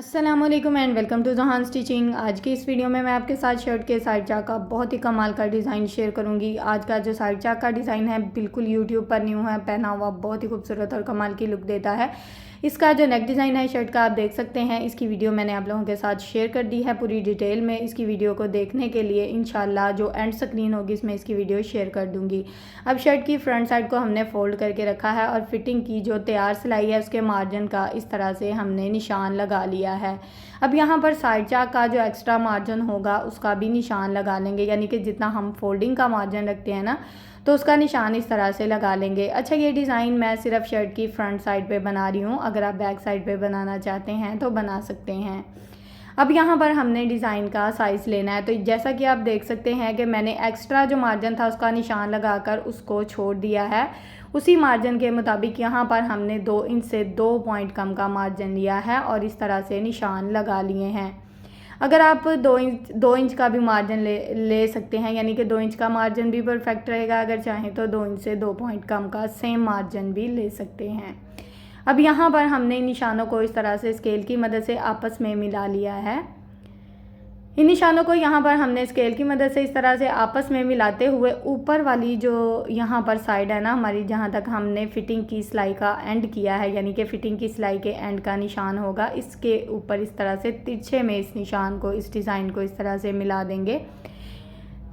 अस्सलामुअलैकुम and welcome to जहान stitching. आज की इस वीडियो में मैं आपके साथ शर्ट के साइड चाक का बहुत ही कमाल का डिज़ाइन शेयर करूंगी। आज का जो साइड चाक का डिज़ाइन है बिल्कुल यूट्यूब पर न्यू है, पहना हुआ बहुत ही खूबसूरत और कमाल की लुक देता है। इसका जो नेक डिज़ाइन है शर्ट का आप देख सकते हैं। इसकी वीडियो मैंने आप लोगों के साथ शेयर कर दी है पूरी डिटेल में। इसकी वीडियो को देखने के लिए इंशाल्लाह जो एंड स्क्रीन होगी इसमें इसकी वीडियो शेयर कर दूंगी। अब शर्ट की फ्रंट साइड को हमने फोल्ड करके रखा है और फिटिंग की जो तैयार सिलाई है उसके मार्जिन का इस तरह से हमने निशान लगा लिया है। अब यहाँ पर साइड चाक का जो एक्स्ट्रा मार्जिन होगा उसका भी निशान लगा लेंगे, यानी कि जितना हम फोल्डिंग का मार्जिन रखते हैं ना तो उसका निशान इस तरह से लगा लेंगे। अच्छा, ये डिज़ाइन मैं सिर्फ शर्ट की फ्रंट साइड पे बना रही हूँ, अगर आप बैक साइड पे बनाना चाहते हैं तो बना सकते हैं। अब यहाँ पर हमने डिज़ाइन का साइज़ लेना है, तो जैसा कि आप देख सकते हैं कि मैंने एक्स्ट्रा जो मार्जिन था उसका निशान लगाकर उसको छोड़ दिया है। उसी मार्जिन के मुताबिक यहाँ पर हमने 2 इंच से 2 पॉइंट कम का मार्जिन लिया है और इस तरह से निशान लगा लिए हैं। अगर आप 2 इंच का भी मार्जिन ले सकते हैं, यानी कि 2 इंच का मार्जिन भी परफेक्ट रहेगा। अगर चाहें तो 2 इंच से 2 पॉइंट कम का सेम मार्जिन भी ले सकते हैं। अब यहाँ पर हमने इन निशानों को इस तरह से स्केल की मदद से आपस में मिला लिया है। इन निशानों को यहाँ पर हमने स्केल की मदद से इस तरह से आपस में मिलाते हुए ऊपर वाली जो यहाँ पर साइड है ना हमारी, जहाँ तक हमने फिटिंग की सिलाई का एंड किया है, यानी कि फिटिंग की सिलाई के एंड का निशान होगा, इसके ऊपर इस तरह से तिरछे में इस निशान को, इस डिज़ाइन को इस तरह से मिला देंगे।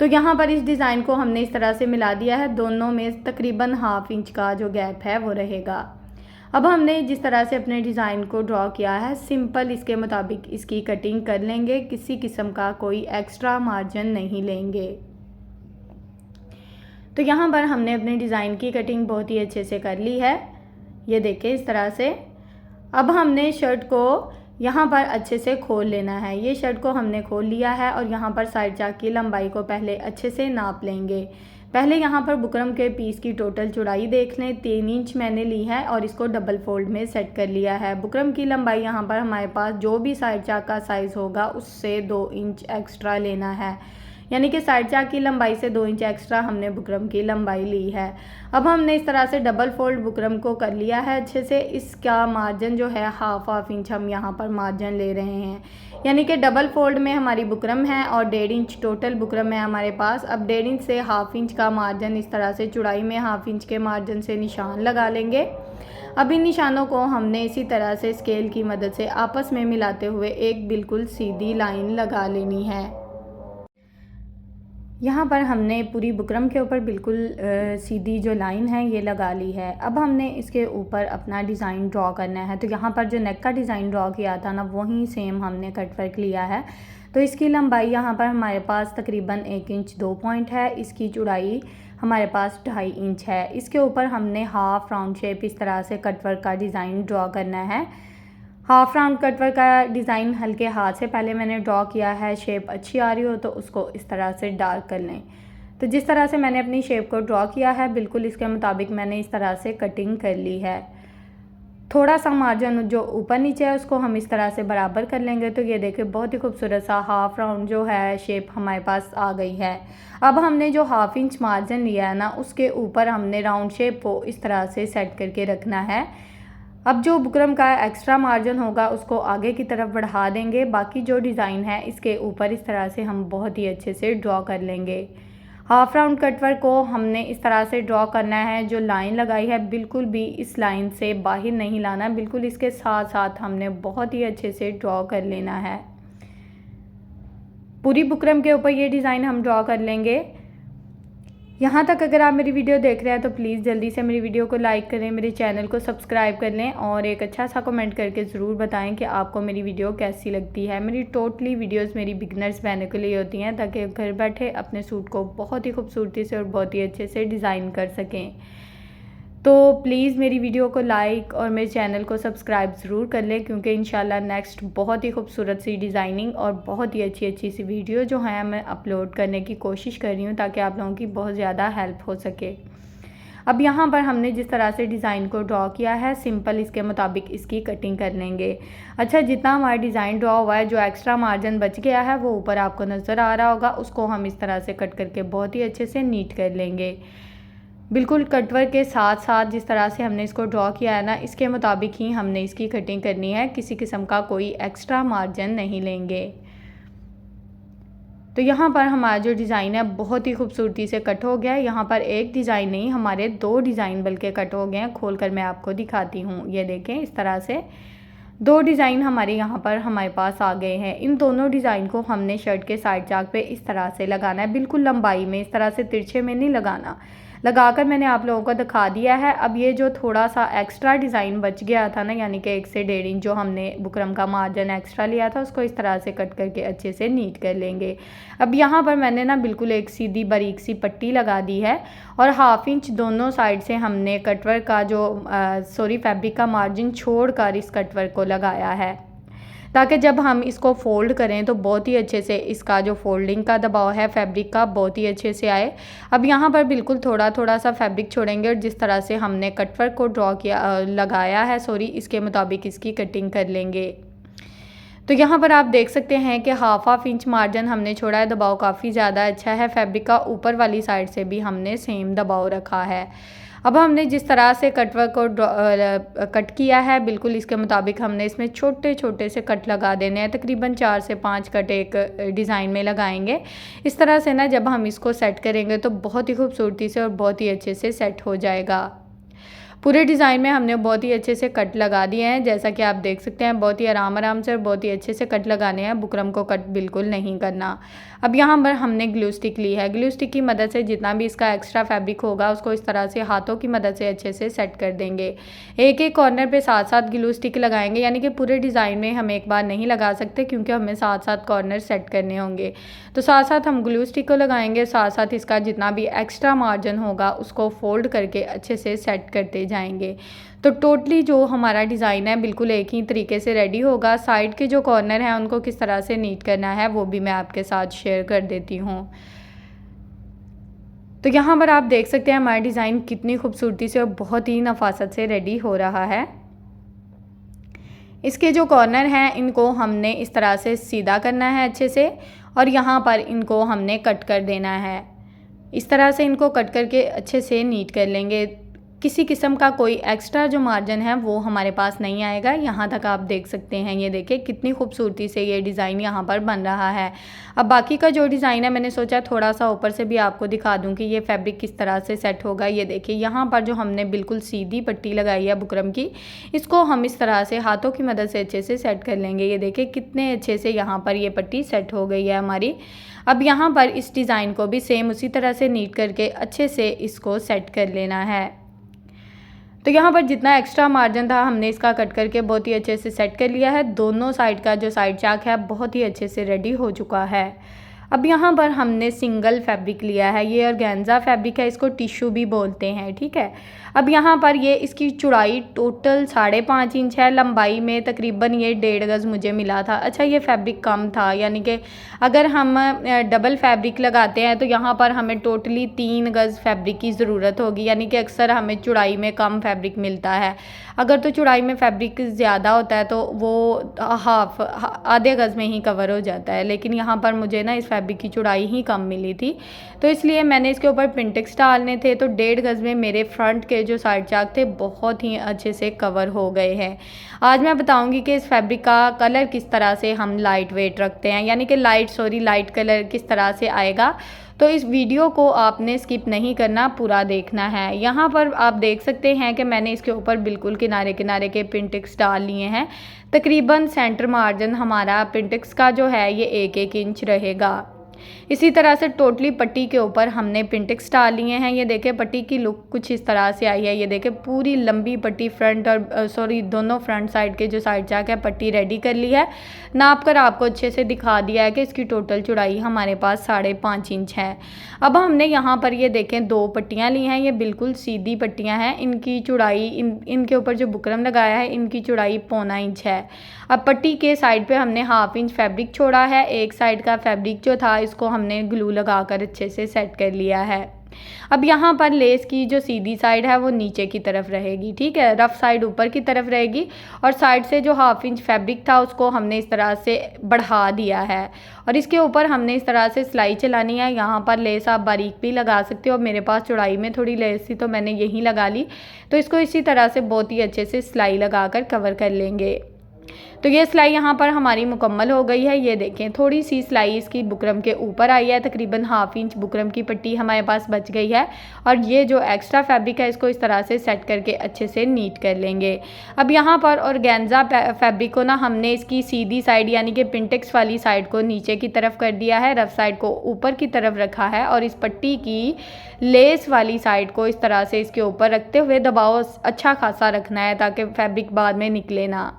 तो यहाँ पर इस डिज़ाइन को हमने इस तरह से मिला दिया है। दोनों में तकरीबन ½ इंच का जो गैप है वो रहेगा। अब हमने जिस तरह से अपने डिज़ाइन को ड्रॉ किया है सिंपल इसके मुताबिक इसकी कटिंग कर लेंगे, किसी किस्म का कोई एक्स्ट्रा मार्जिन नहीं लेंगे। तो यहाँ पर हमने अपने डिज़ाइन की कटिंग बहुत ही अच्छे से कर ली है, ये देखें इस तरह से। अब हमने शर्ट को यहाँ पर अच्छे से खोल लेना है। ये शर्ट को हमने खोल लिया है और यहाँ पर साइड चाक की लंबाई को पहले अच्छे से नाप लेंगे। पहले यहाँ पर बुकरम के पीस की टोटल चौड़ाई देख लें, 3 इंच मैंने ली है और इसको डबल फोल्ड में सेट कर लिया है। बुकरम की लंबाई यहाँ पर हमारे पास जो भी साइड चाक का साइज़ होगा उससे 2 इंच एक्स्ट्रा लेना है, यानी कि साइड चाक की लंबाई से 2 इंच एक्स्ट्रा हमने बुकरम की लंबाई ली है। अब हमने इस तरह से डबल फोल्ड बुकरम को कर लिया है अच्छे से। इसका मार्जिन जो है ½ इंच हम यहाँ पर मार्जिन ले रहे हैं, यानी कि डबल फोल्ड में हमारी बुकरम है और 1.5 इंच टोटल बुकरम है हमारे पास। अब 1.5 इंच से ½ इंच का मार्जिन इस तरह से चौड़ाई में ½ इंच के मार्जिन से निशान लगा लेंगे। अब इन निशानों को हमने इसी तरह से स्केल की मदद से आपस में मिलाते हुए एक बिल्कुल सीधी लाइन लगा लेनी है। यहाँ पर हमने पूरी बुकरम के ऊपर बिल्कुल सीधी जो लाइन है ये लगा ली है। अब हमने इसके ऊपर अपना डिज़ाइन ड्रॉ करना है। तो यहाँ पर जो नेक का डिज़ाइन ड्रॉ किया था ना वही सेम हमने कट वर्क लिया है। तो इसकी लंबाई यहाँ पर हमारे पास तकरीबन 1 इंच 2 पॉइंट है। इसकी चौड़ाई हमारे पास 2.5 इंच है। इसके ऊपर हमने हाफ राउंड शेप इस तरह से कट वर्क का डिज़ाइन ड्रॉ करना है। हाफ राउंड कटवर्क का डिज़ाइन हल्के हाथ से पहले मैंने ड्रॉ किया है। शेप अच्छी आ रही हो तो उसको इस तरह से डार्क कर लें। तो जिस तरह से मैंने अपनी शेप को ड्रॉ किया है बिल्कुल इसके मुताबिक मैंने इस तरह से कटिंग कर ली है। थोड़ा सा मार्जिन जो ऊपर नीचे है उसको हम इस तरह से बराबर कर लेंगे। तो ये देखिए बहुत ही खूबसूरत सा हाफ राउंड जो है शेप हमारे पास आ गई है। अब हमने जो ½ इंच मार्जिन लिया है ना उसके ऊपर हमने राउंड शेप को इस तरह से सेट करके रखना है। अब जो बुकरम का एक्स्ट्रा मार्जिन होगा उसको आगे की तरफ बढ़ा देंगे। बाकी जो डिज़ाइन है इसके ऊपर इस तरह से हम बहुत ही अच्छे से ड्रॉ कर लेंगे। हाफ राउंड कटवर्क को हमने इस तरह से ड्रॉ करना है। जो लाइन लगाई है बिल्कुल भी इस लाइन से बाहर नहीं लाना, बिल्कुल इसके साथ साथ हमने बहुत ही अच्छे से ड्रॉ कर लेना है। पूरी बुकरम के ऊपर ये डिज़ाइन हम ड्रॉ कर लेंगे। यहाँ तक अगर आप मेरी वीडियो देख रहे हैं तो प्लीज़ जल्दी से मेरी वीडियो को लाइक करें, मेरे चैनल को सब्सक्राइब कर लें और एक अच्छा सा कमेंट करके ज़रूर बताएं कि आपको मेरी वीडियो कैसी लगती है। मेरी टोटली वीडियोस मेरी बिगनर्स बहनों के लिए होती हैं ताकि घर बैठे अपने सूट को बहुत ही खूबसूरती से और बहुत ही अच्छे से डिज़ाइन कर सकें। तो प्लीज़ मेरी वीडियो को लाइक और मेरे चैनल को सब्सक्राइब ज़रूर कर लें, क्योंकि इंशाल्लाह नेक्स्ट बहुत ही खूबसूरत सी डिज़ाइनिंग और बहुत ही अच्छी सी वीडियो जो है मैं अपलोड करने की कोशिश कर रही हूँ ताकि आप लोगों की बहुत ज़्यादा हेल्प हो सके। अब यहाँ पर हमने जिस तरह से डिज़ाइन को ड्रॉ किया है सिंपल इसके मुताबिक इसकी कटिंग कर लेंगे। अच्छा, जितना हमारा डिज़ाइन ड्रॉ हुआ है जो एक्स्ट्रा मार्जिन बच गया है वो ऊपर आपको नज़र आ रहा होगा, उसको हम इस तरह से कट करके बहुत ही अच्छे से नीट कर लेंगे। बिल्कुल कटवर्क के साथ साथ जिस तरह से हमने इसको ड्रॉ किया है ना, इसके मुताबिक ही हमने इसकी कटिंग करनी है, किसी किस्म का कोई एक्स्ट्रा मार्जिन नहीं लेंगे। तो यहाँ पर हमारा जो डिज़ाइन है बहुत ही खूबसूरती से कट हो गया है। यहाँ पर एक डिज़ाइन नहीं, हमारे 2 डिज़ाइन बल्कि कट हो गए हैं। खोल कर मैं आपको दिखाती हूँ, ये देखें, इस तरह से 2 डिज़ाइन हमारे यहाँ पर हमारे पास आ गए हैं। इन दोनों डिज़ाइन को हमने शर्ट के साइड चाक पे इस तरह से लगाना है, बिल्कुल लंबाई में, इस तरह से तिरछे में नहीं लगाना। लगाकर मैंने आप लोगों को दिखा दिया है। अब ये जो थोड़ा सा एक्स्ट्रा डिज़ाइन बच गया था ना, यानी कि 1 से 1.5 इंच जो हमने बुकरम का मार्जिन एक्स्ट्रा लिया था, उसको इस तरह से कट करके अच्छे से नीट कर लेंगे। अब यहाँ पर मैंने ना बिल्कुल एक सीधी बारीक सी पट्टी लगा दी है और 1/2 इंच दोनों साइड से हमने कटवर्क का जो फैब्रिक का मार्जिन छोड़कर इस कटवर्क को लगाया है, ताकि जब हम इसको फ़ोल्ड करें तो बहुत ही अच्छे से इसका जो फोल्डिंग का दबाव है फैब्रिक का बहुत ही अच्छे से आए। अब यहाँ पर बिल्कुल थोड़ा थोड़ा सा फैब्रिक छोड़ेंगे और जिस तरह से हमने कटवर्क को ड्रॉ किया लगाया है इसके मुताबिक इसकी कटिंग कर लेंगे। तो यहाँ पर आप देख सकते हैं कि 1/2 इंच मार्जिन हमने छोड़ा है। दबाव काफ़ी ज़्यादा अच्छा है। फैब्रिक का ऊपर वाली साइड से भी हमने सेम दबाव रखा है। अब हमने जिस तरह से कटवर्क को कट किया है बिल्कुल इसके मुताबिक हमने इसमें छोटे छोटे से कट लगा देने हैं। तकरीबन 4 से 5 कट एक डिज़ाइन में लगाएंगे। इस तरह से ना जब हम इसको सेट करेंगे तो बहुत ही खूबसूरती से और बहुत ही अच्छे से सेट हो जाएगा। पूरे डिज़ाइन में हमने बहुत ही अच्छे से कट लगा दिए हैं, जैसा कि आप देख सकते हैं। बहुत ही आराम से और बहुत ही अच्छे से कट लगाने हैं, बुकरम को कट बिल्कुल नहीं करना। अब यहाँ पर हमने ग्लू स्टिक ली है। ग्लू स्टिक की मदद से जितना भी इसका एक्स्ट्रा फैब्रिक होगा उसको इस तरह से हाथों की मदद से अच्छे से सेट कर देंगे। एक एक कॉर्नर पे साथ साथ ग्लू स्टिक लगाएंगे, यानी कि पूरे डिज़ाइन में हम एक बार नहीं लगा सकते क्योंकि हमें साथ साथ कॉर्नर सेट करने होंगे। तो साथ साथ हम ग्लू स्टिक को लगाएंगे, साथ साथ इसका जितना भी एक्स्ट्रा मार्जिन होगा उसको फोल्ड करके अच्छे से सेट करते जाएंगे। तो टोटली जो हमारा डिज़ाइन है बिल्कुल एक ही तरीके से रेडी होगा। साइड के जो कॉर्नर हैं उनको किस तरह से नीट करना है वो भी मैं आपके साथ शेयर कर देती हूँ। तो यहाँ पर आप देख सकते हैं हमारा डिज़ाइन कितनी खूबसूरती से और बहुत ही नफासत से रेडी हो रहा है। इसके जो कॉर्नर हैं इनको हमने इस तरह से सीधा करना है अच्छे से और यहाँ पर इनको हमने कट कर देना है। इस तरह से इनको कट करके अच्छे से नीट कर लेंगे। किसी किस्म का कोई एक्स्ट्रा जो मार्जिन है वो हमारे पास नहीं आएगा। यहाँ तक आप देख सकते हैं, ये देखिए कितनी खूबसूरती से ये डिज़ाइन यहाँ पर बन रहा है। अब बाकी का जो डिज़ाइन है मैंने सोचा थोड़ा सा ऊपर से भी आपको दिखा दूँ कि ये फैब्रिक किस तरह से सेट होगा। ये देखिए यहाँ पर जो हमने बिल्कुल सीधी पट्टी लगाई है बुकरम की, इसको हम इस तरह से हाथों की मदद से अच्छे से सेट कर लेंगे। ये देखिए कितने अच्छे से यहाँ पर ये पट्टी सेट हो गई है हमारी। अब यहाँ पर इस डिज़ाइन को भी सेम उसी तरह से नीट करके अच्छे से इसको सेट कर लेना है। तो यहाँ पर जितना एक्स्ट्रा मार्जिन था हमने इसका कट करके बहुत ही अच्छे से सेट कर लिया है। दोनों साइड का जो साइड चाक है बहुत ही अच्छे से रेडी हो चुका है। अब यहाँ पर हमने सिंगल फैब्रिक लिया है, ये ऑर्गेन्जा फैब्रिक है, इसको टिश्यू भी बोलते हैं, ठीक है। अब यहाँ पर ये इसकी चौड़ाई टोटल 5.5 इंच है, लंबाई में तकरीबन ये 1.5 गज़ मुझे मिला था। अच्छा ये फैब्रिक कम था, यानी कि अगर हम डबल फैब्रिक लगाते हैं तो यहाँ पर हमें टोटली 3 गज़ फैब्रिक की ज़रूरत होगी, यानी कि अक्सर हमें चौड़ाई में कम फैब्रिक मिलता है। अगर तो चौड़ाई में फैब्रिक ज़्यादा होता है तो वो आधे गज़ में ही कवर हो जाता है, लेकिन यहाँ पर मुझे ना इस फैब्रिक की चौड़ाई ही कम मिली थी, तो इसलिए मैंने इसके ऊपर पिंटेक्स डालने थे। तो 1.5 गज़ में मेरे फ्रंट के जो साइड चाक थे बहुत ही अच्छे से कवर हो गए हैं। आज मैं बताऊंगी कि इस फैब्रिक का कलर किस तरह से हम लाइट वेट रखते हैं, यानी कि लाइट कलर किस तरह से आएगा। तो इस वीडियो को आपने स्किप नहीं करना, पूरा देखना है। यहाँ पर आप देख सकते हैं कि मैंने इसके ऊपर बिल्कुल किनारे किनारे के पिंटेक्स डाल लिए हैं। तकरीबन सेंटर मार्जिन हमारा पिंटेक्स का जो है ये 1-1 इंच रहेगा। इसी तरह से टोटली पट्टी के ऊपर हमने पिंटेक्स डाल लिए हैं। ये देखें पट्टी की लुक कुछ इस तरह से आई है। ये देखें पूरी लंबी पट्टी फ्रंट और दोनों फ्रंट साइड के जो साइड चाक है पट्टी रेडी कर ली है। नाप कर आपको अच्छे से दिखा दिया है कि इसकी टोटल चौड़ाई हमारे पास 5.5 इंच है। अब हमने यहाँ पर ये देखें 2 पट्टियाँ ली हैं, ये बिल्कुल सीधी पट्टियाँ हैं। इनकी चौड़ाई इनके ऊपर जो बुकरम लगाया है इनकी चौड़ाई 1.25 इंच है। अब पट्टी के साइड पे हमने 1/2 इंच फैब्रिक छोड़ा है। एक साइड का फैब्रिक जो था इसको हमने ग्लू लगाकर अच्छे से सेट कर लिया है। अब यहाँ पर लेस की जो सीधी साइड है वो नीचे की तरफ रहेगी, ठीक है, रफ साइड ऊपर की तरफ रहेगी और साइड से जो 1/2 इंच फैब्रिक था उसको हमने इस तरह से बढ़ा दिया है और इसके ऊपर हमने इस तरह से सिलाई चलानी है। यहाँ पर लेस आप बारीक भी लगा सकते हो, मेरे पास चौड़ाई में थोड़ी लेस थी तो मैंने यही लगा ली। तो इसको इसी तरह से बहुत ही अच्छे से सिलाई लगाकर कवर कर लेंगे। तो ये सिलाई यहाँ पर हमारी मुकम्मल हो गई है। ये देखें, थोड़ी सी सिलाई इसकी बुकरम के ऊपर आई है, तकरीबन 1/2 इंच बुकरम की पट्टी हमारे पास बच गई है और ये जो एक्स्ट्रा फैब्रिक है इसको इस तरह से सेट करके अच्छे से नीट कर लेंगे। अब यहाँ पर ऑर्गेन्जा फैब्रिक को ना हमने इसकी सीधी साइड यानी कि पिंटेक्स वाली साइड को नीचे की तरफ कर दिया है, रफ साइड को ऊपर की तरफ रखा है और इस पट्टी की लेस वाली साइड को इस तरह से इसके ऊपर रखते हुए दबाव अच्छा खासा रखना है ताकि फैब्रिक बाद में निकले ना।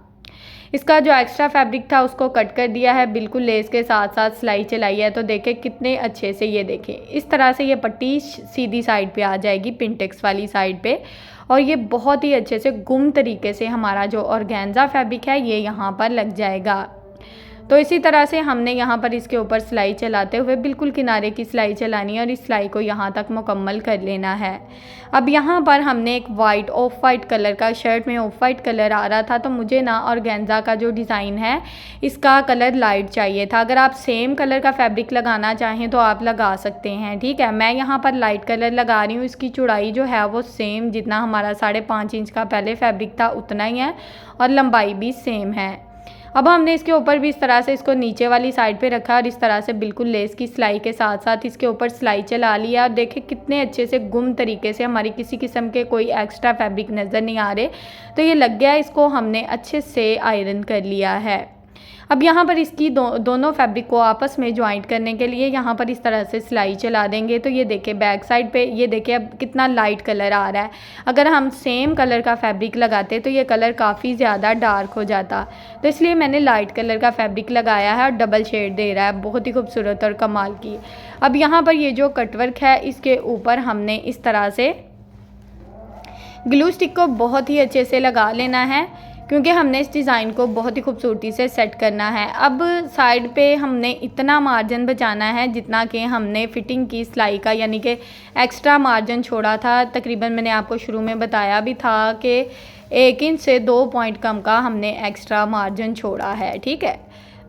इसका जो एक्स्ट्रा फैब्रिक था उसको कट कर दिया है, बिल्कुल लेस के साथ साथ सिलाई चलाई है। तो देखें कितने अच्छे से, ये देखें इस तरह से ये पट्टी सीधी साइड पे आ जाएगी पिंटेक्स वाली साइड पे और ये बहुत ही अच्छे से गुम तरीके से हमारा जो ऑर्गेन्जा फैब्रिक है ये यहाँ पर लग जाएगा। तो इसी तरह से हमने यहाँ पर इसके ऊपर सिलाई चलाते हुए बिल्कुल किनारे की सिलाई चलानी है और इस सिलाई को यहाँ तक मुकम्मल कर लेना है। अब यहाँ पर हमने एक वाइट ऑफ वाइट कलर का, शर्ट में ऑफ वाइट कलर आ रहा था तो मुझे ना ऑर्गेन्जा का जो डिज़ाइन है इसका कलर लाइट चाहिए था। अगर आप सेम कलर का फैब्रिक लगाना चाहें तो आप लगा सकते हैं, ठीक है। मैं यहाँ पर लाइट कलर लगा रही हूँ। इसकी चौड़ाई जो है वो सेम जितना हमारा 5.5 इंच का पहले फैब्रिक था उतना ही है और लंबाई भी सेम है। अब हमने इसके ऊपर भी इस तरह से इसको नीचे वाली साइड पे रखा और इस तरह से बिल्कुल लेस की सिलाई के साथ साथ इसके ऊपर सिलाई चला लिया और देखें कितने अच्छे से गुम तरीके से, हमारी किसी किस्म के कोई एक्स्ट्रा फैब्रिक नज़र नहीं आ रहे। तो ये लग गया, इसको हमने अच्छे से आयरन कर लिया है। अब यहाँ पर इसकी दोनों फैब्रिक को आपस में ज्वाइंट करने के लिए यहाँ पर इस तरह से सिलाई चला देंगे। तो ये देखें बैक साइड पे, ये देखें अब कितना लाइट कलर आ रहा है। अगर हम सेम कलर का फैब्रिक लगाते तो ये कलर काफ़ी ज़्यादा डार्क हो जाता, तो इसलिए मैंने लाइट कलर का फैब्रिक लगाया है और डबल शेड दे रहा है, बहुत ही खूबसूरत और कमाल की। अब यहाँ पर ये जो कटवर्क है इसके ऊपर हमने इस तरह से ग्लू स्टिक को बहुत ही अच्छे से लगा लेना है क्योंकि हमने इस डिज़ाइन को बहुत ही खूबसूरती से सेट करना है। अब साइड पे हमने इतना मार्जिन बचाना है जितना कि हमने फिटिंग की सिलाई का, यानी कि एक्स्ट्रा मार्जिन छोड़ा था। तकरीबन मैंने आपको शुरू में बताया भी था कि 1 इंच से 2 पॉइंट कम का हमने एक्स्ट्रा मार्जिन छोड़ा है, ठीक है।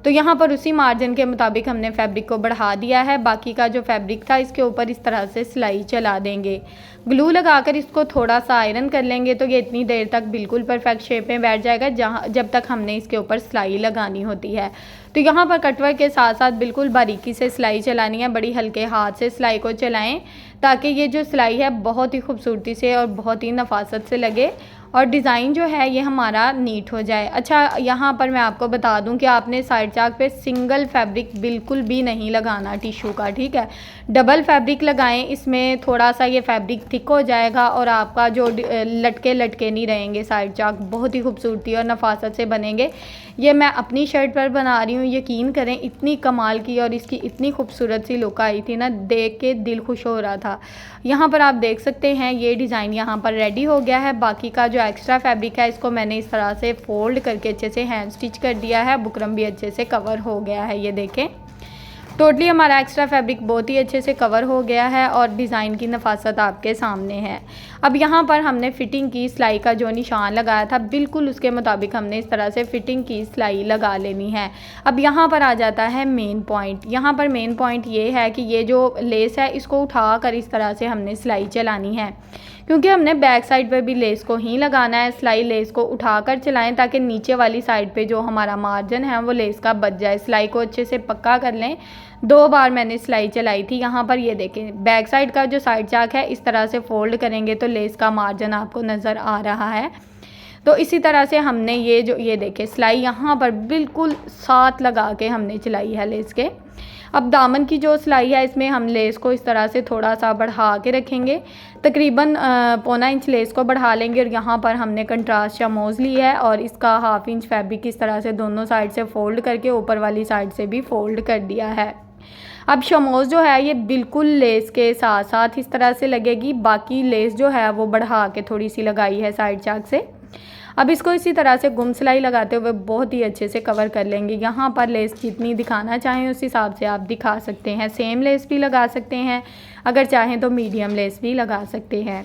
तो यहाँ पर उसी मार्जिन के मुताबिक हमने फैब्रिक को बढ़ा दिया है। बाकी का जो फैब्रिक था इसके ऊपर इस तरह से सिलाई चला देंगे। ग्लू लगाकर इसको थोड़ा सा आयरन कर लेंगे तो ये इतनी देर तक बिल्कुल परफेक्ट शेप में बैठ जाएगा जब तक हमने इसके ऊपर सिलाई लगानी होती है। तो यहाँ पर कटवर्क के साथ साथ बिल्कुल बारीकी से सिलाई चलानी है, बड़ी हल्के हाथ से सिलाई को चलाएं ताकि ये जो सिलाई है बहुत ही खूबसूरती से और बहुत ही नफासत से लगे और डिज़ाइन जो है ये हमारा नीट हो जाए। अच्छा, यहाँ पर मैं आपको बता दूं कि आपने साइड चाक पे सिंगल फैब्रिक बिल्कुल भी नहीं लगाना टिश्यू का, ठीक है। डबल फैब्रिक लगाएं, इसमें थोड़ा सा ये फैब्रिक थिक हो जाएगा और आपका जो लटके लटके नहीं रहेंगे साइड चाक, बहुत ही खूबसूरती और नफासत से बनेंगे। ये मैं अपनी शर्ट पर बना रही हूँ, यकीन करें इतनी कमाल की और इसकी इतनी खूबसूरत सी लुक आई थी ना, देख के दिल खुश हो रहा था। यहाँ पर आप देख सकते हैं ये डिज़ाइन यहाँ पर रेडी हो गया है। बाकी का जो एक्स्ट्रा फैब्रिक है इसको मैंने इस तरह से फोल्ड करके अच्छे से हैंड स्टिच कर दिया है, बुकरम भी अच्छे से कवर हो गया है। ये देखें टोटली हमारा एक्स्ट्रा फैब्रिक बहुत ही अच्छे से कवर हो गया है और डिज़ाइन की नफासत आपके सामने है। अब यहाँ पर हमने फ़िटिंग की सिलाई का जो निशान लगाया था बिल्कुल उसके मुताबिक हमने इस तरह से फ़िटिंग की सिलाई लगा लेनी है। अब यहाँ पर आ जाता है मेन पॉइंट। यहाँ पर मेन पॉइंट ये है कि ये जो लेस है इसको उठा कर इस तरह से हमने सिलाई चलानी है, क्योंकि हमने बैक साइड पर भी लेस को ही लगाना है। सिलाई लेस को उठाकर चलाएं ताकि नीचे वाली साइड पे जो हमारा मार्जिन है वो लेस का बच जाए। सिलाई को अच्छे से पक्का कर लें। 2 बार मैंने सिलाई चलाई थी। यहाँ पर ये देखें बैक साइड का जो साइड चाक है इस तरह से फोल्ड करेंगे तो लेस का मार्जिन आपको नज़र आ रहा है। तो इसी तरह से हमने ये देखें सिलाई यहाँ पर बिल्कुल साथ लगा के हमने चलाई है लेस के। अब दामन की जो सिलाई है इसमें हम लेस को इस तरह से थोड़ा सा बढ़ा के रखेंगे, तकरीबन 1.25 इंच लेस को बढ़ा लेंगे और यहाँ पर हमने कंट्रास्ट शमोज़ ली है और इसका 1/2 इंच फैब्रिक इस तरह से दोनों साइड से फ़ोल्ड करके ऊपर वाली साइड से भी फ़ोल्ड कर दिया है। अब शमोज़ जो है ये बिल्कुल लेस के साथ साथ इस तरह से लगेगी, बाकी लेस जो है वो बढ़ा के थोड़ी सी लगाई है साइड चाक से। अब इसको इसी तरह से गुम सिलाई लगाते हुए बहुत ही अच्छे से कवर कर लेंगे। यहाँ पर लेस जितनी दिखाना चाहें उस हिसाब से आप दिखा सकते हैं। सेम लेस भी लगा सकते हैं, अगर चाहें तो मीडियम लेस भी लगा सकते हैं।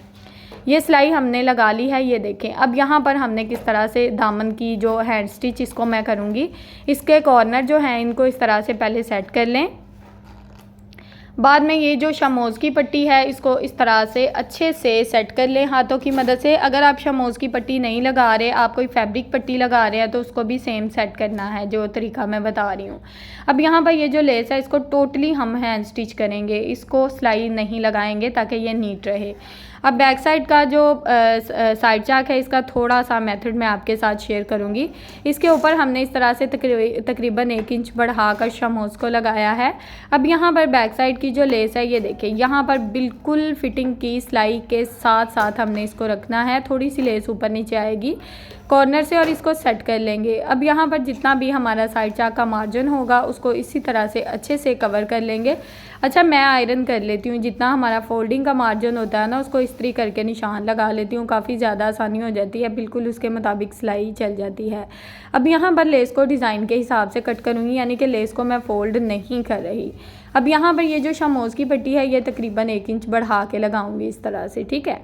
ये सिलाई हमने लगा ली है, ये देखें। अब यहाँ पर हमने किस तरह से दामन की जो हैंड स्टिच इसको मैं करूँगी, इसके कॉर्नर जो हैं इनको इस तरह से पहले सेट कर लें। बाद में ये जो शमोज़ की पट्टी है इसको इस तरह से अच्छे से सेट कर लें हाथों की मदद से। अगर आप शमोज़ की पट्टी नहीं लगा रहे, आप कोई फैब्रिक पट्टी लगा रहे हैं, तो उसको भी सेम सेट करना है जो तरीका मैं बता रही हूँ। अब यहाँ पर ये जो लेस है इसको टोटली हम हैंड स्टिच करेंगे, इसको सिलाई नहीं लगाएंगे ताकि ये नीट रहे। अब बैक साइड का जो साइड चाक है इसका थोड़ा सा मेथड मैं आपके साथ शेयर करूँगी। इसके ऊपर हमने इस तरह से तकरीबन 1 इंच बढ़ाकर शमोज़ को लगाया है। अब यहाँ पर बैक साइड की जो लेस है ये देखिए, यहाँ पर बिल्कुल फिटिंग की सिलाई के साथ साथ हमने इसको रखना है। थोड़ी सी लेस ऊपर नीचे आएगी कॉर्नर से और इसको सेट कर लेंगे। अब यहाँ पर जितना भी हमारा साइड चाक का मार्जिन होगा उसको इसी तरह से अच्छे से कवर कर लेंगे। अच्छा, मैं आयरन कर लेती हूँ, जितना हमारा फोल्डिंग का मार्जिन होता है ना उसको इस्त्री करके निशान लगा लेती हूँ, काफ़ी ज़्यादा आसानी हो जाती है, बिल्कुल उसके मुताबिक सिलाई चल जाती है। अब यहाँ पर लेस को डिज़ाइन के हिसाब से कट करूँगी, यानी कि लेस को मैं फ़ोल्ड नहीं कर रही। अब यहाँ पर ये जो शमोज़ की पट्टी है ये तकरीबन 1 इंच बढ़ा के लगाऊंगी इस तरह से, ठीक है।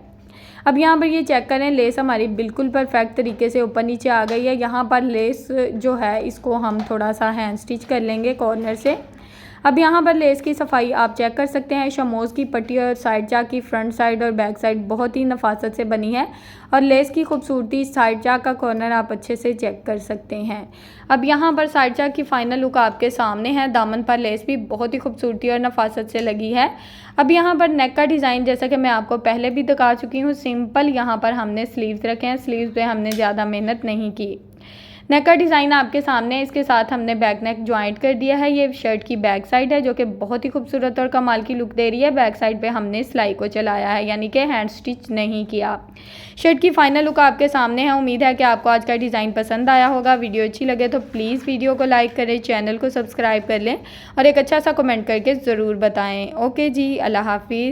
अब यहाँ पर ये चेक करें, लेस हमारी बिल्कुल परफेक्ट तरीके से ऊपर नीचे आ गई है। यहाँ पर लेस जो है इसको हम थोड़ा सा हैंड स्टिच कर लेंगे कॉर्नर से। अब यहाँ पर लेस की सफाई आप चेक कर सकते हैं। शमोज़ की पट्टी और साइड चाक की फ्रंट साइड और बैक साइड बहुत ही नफासत से बनी है और लेस की खूबसूरती साइड चाक का कॉर्नर आप अच्छे से चेक कर सकते हैं। अब यहाँ पर साइड चाक की फाइनल लुक आपके सामने है। दामन पर लेस भी बहुत ही खूबसूरती और नफासत से लगी है। अब यहाँ पर नेक का डिज़ाइन जैसा कि मैं आपको पहले भी दिखा चुकी हूँ, सिंपल यहाँ पर हमने स्लीव्स रखे हैं। स्लीव्स पे हमने ज़्यादा मेहनत नहीं की। नेक का डिज़ाइन आपके सामने है, इसके साथ हमने बैक नेक ज्वाइंट कर दिया है। ये शर्ट की बैक साइड है जो कि बहुत ही खूबसूरत और कमाल की लुक दे रही है। बैक साइड पे हमने सिलाई को चलाया है, यानी कि हैंड स्टिच नहीं किया। शर्ट की फाइनल लुक आपके सामने है। उम्मीद है कि आपको आज का डिज़ाइन पसंद आया होगा। वीडियो अच्छी लगे तो प्लीज़ वीडियो को लाइक करें, चैनल को सब्सक्राइब कर लें और एक अच्छा सा कमेंट करके ज़रूर बताएँ। ओके जी, अल्लाह हाफिज़।